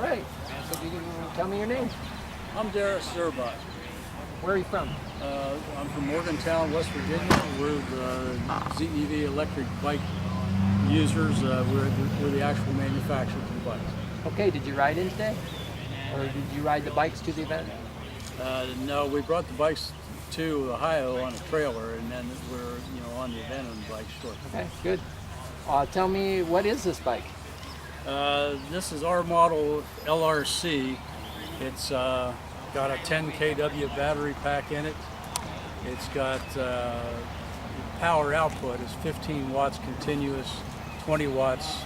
right. So you can tell me your name. I'm Darus Zehrbach. Where are you from? I'm from Morgantown, West Virginia. We're the ZEV electric bike users. We're the actual manufacturer of the bikes. Okay, did you ride in today? Or did you ride the bikes to the event? No, we brought the bikes to Ohio on a trailer, and then we're on the event on the bike short. Okay, good. Tell me, what is this bike? This is our model LRC. It's got a 10 kW battery pack in it. It's got power output is 15 watts continuous, 20 watts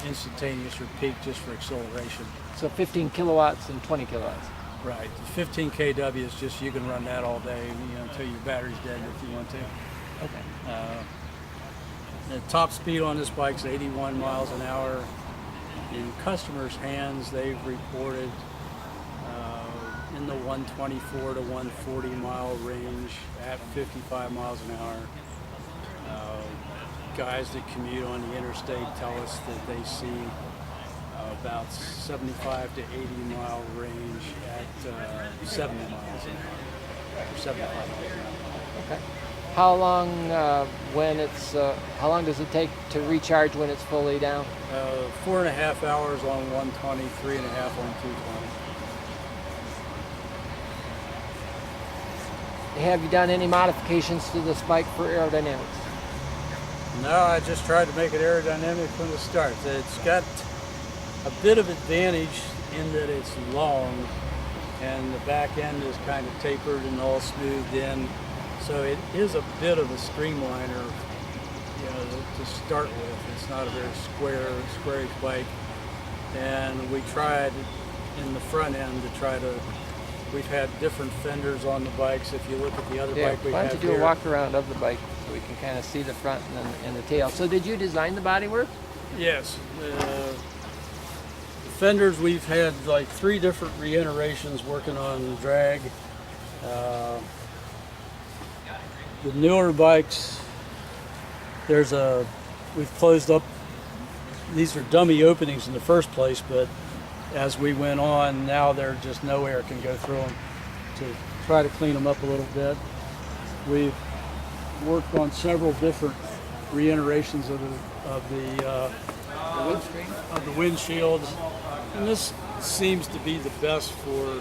instantaneous or peak just for acceleration. So 15 kilowatts and 20 kilowatts. Right. 15 kW is just, you can run that all day, until your battery's dead if you want to. Okay. The top speed on this bike is 81 miles an hour. In customers' hands, they've reported in the 124 to 140 mile range at 55 miles an hour. Guys that commute on the interstate tell us that they see about 75 to 80 mile range at 70 miles an hour, or 75 miles an hour. Okay. How long how long does it take to recharge when it's fully down? 4.5 hours on 120, 3.5 on 220. Have you done any modifications to this bike for aerodynamics? No, I just tried to make it aerodynamic from the start. It's got a bit of advantage in that it's long and the back end is kind of tapered and all smoothed in. So it is a bit of a streamliner, to start with. It's not a very squarish bike. And we tried in the front end we've had different fenders on the bikes. If you look at the other bike we have here. Why don't you do a walk around of the bike so we can kind of see the front and the tail. So did you design the bodywork? Yes. The fenders, we've had like 3 different reiterations working on drag. The newer bikes, we've closed up, these are dummy openings in the first place, but as we went on, now there's just no air can go through them. To try to clean them up a little bit, we've worked on several different reiterations of the windshields, and this seems to be the best for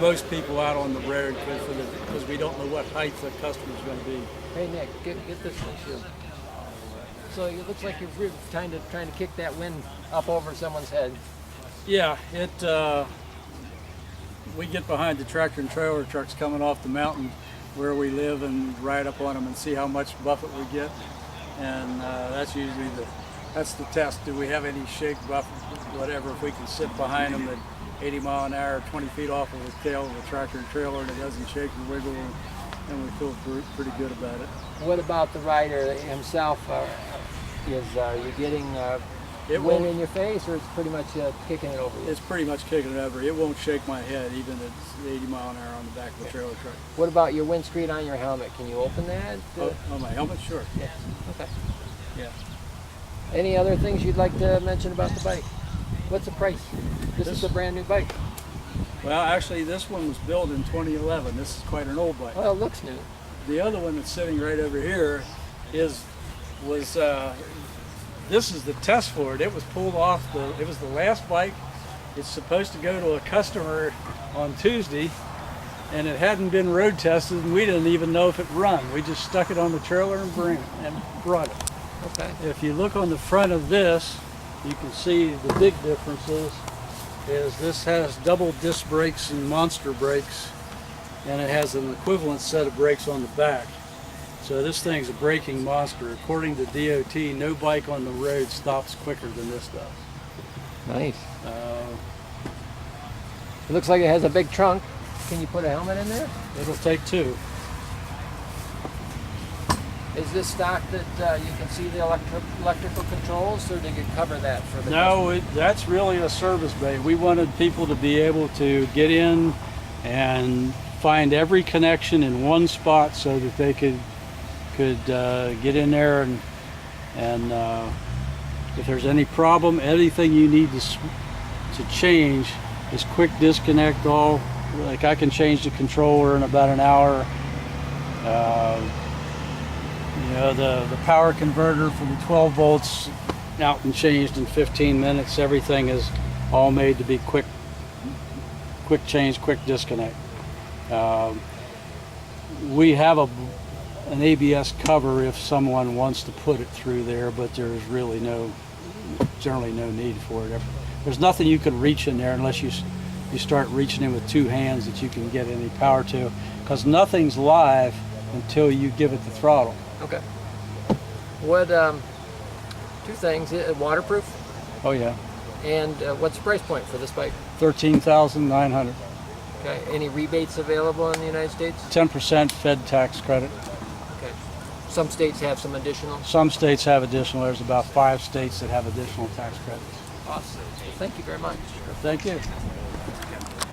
most people out on the road because we don't know what height the customer's going to be. Hey Nick, get this windshield. So it looks like you're trying to kick that wind up over someone's head. Yeah, we get behind the tractor and trailer trucks coming off the mountain where we live and ride up on them and see how much buffet we get, and that's usually that's the test. Do we have any shake, buffet, whatever? If we can sit behind them at 80 mile an hour, 20 feet off of the tail of the tractor and trailer, and it doesn't shake and wiggle, and we feel pretty good about it. What about the rider himself? Are you getting wind in your face, or it's pretty much kicking it over you? It's pretty much kicking it over. It won't shake my head, even at 80 mile an hour on the back of the trailer truck. What about your windscreen on your helmet? Can you open that? On my helmet? Sure. Yeah. Okay. Yeah. Any other things you'd like to mention about the bike? What's the price? This is a brand new bike. Well, actually, this one was built in 2011. This is quite an old bike. Well, it looks new. The other one that's sitting right over here this is the test for it. It was pulled off. It was the last bike. It's supposed to go to a customer on Tuesday, and it hadn't been road tested, and we didn't even know if it run. We just stuck it on the trailer and brought it. Okay. If you look on the front of this, you can see the big differences. This has double disc brakes and monster brakes, and it has an equivalent set of brakes on the back. So this thing's a braking monster. According to DOT, no bike on the road stops quicker than this does. Nice. It looks like it has a big trunk. Can you put a helmet in there? It'll take 2. Is this stock that you can see the electrical controls, or did you cover that for the No, that's really a service bay. We wanted people to be able to get in and find every connection in one spot so that they could get in there and if there's any problem, anything you need to to change is quick disconnect all. Like I can change the controller in about an hour. You know, the power converter for the 12 volts out and changed in 15 minutes. Everything is all made to be quick change, quick disconnect. We have an ABS cover if someone wants to put it through there, but there's really generally no need for it. There's nothing you can reach in there unless you start reaching in with two hands that you can get any power to, because nothing's live until you give it the throttle. Okay. What, two things, waterproof? Oh yeah. And what's the price point for this bike? $13,900. Okay. Any rebates available in the United States? 10% Fed tax credit. Okay. Some states have some additional? Some states have additional. There's about 5 states that have additional tax credits. Awesome. Thank you very much. Thank you.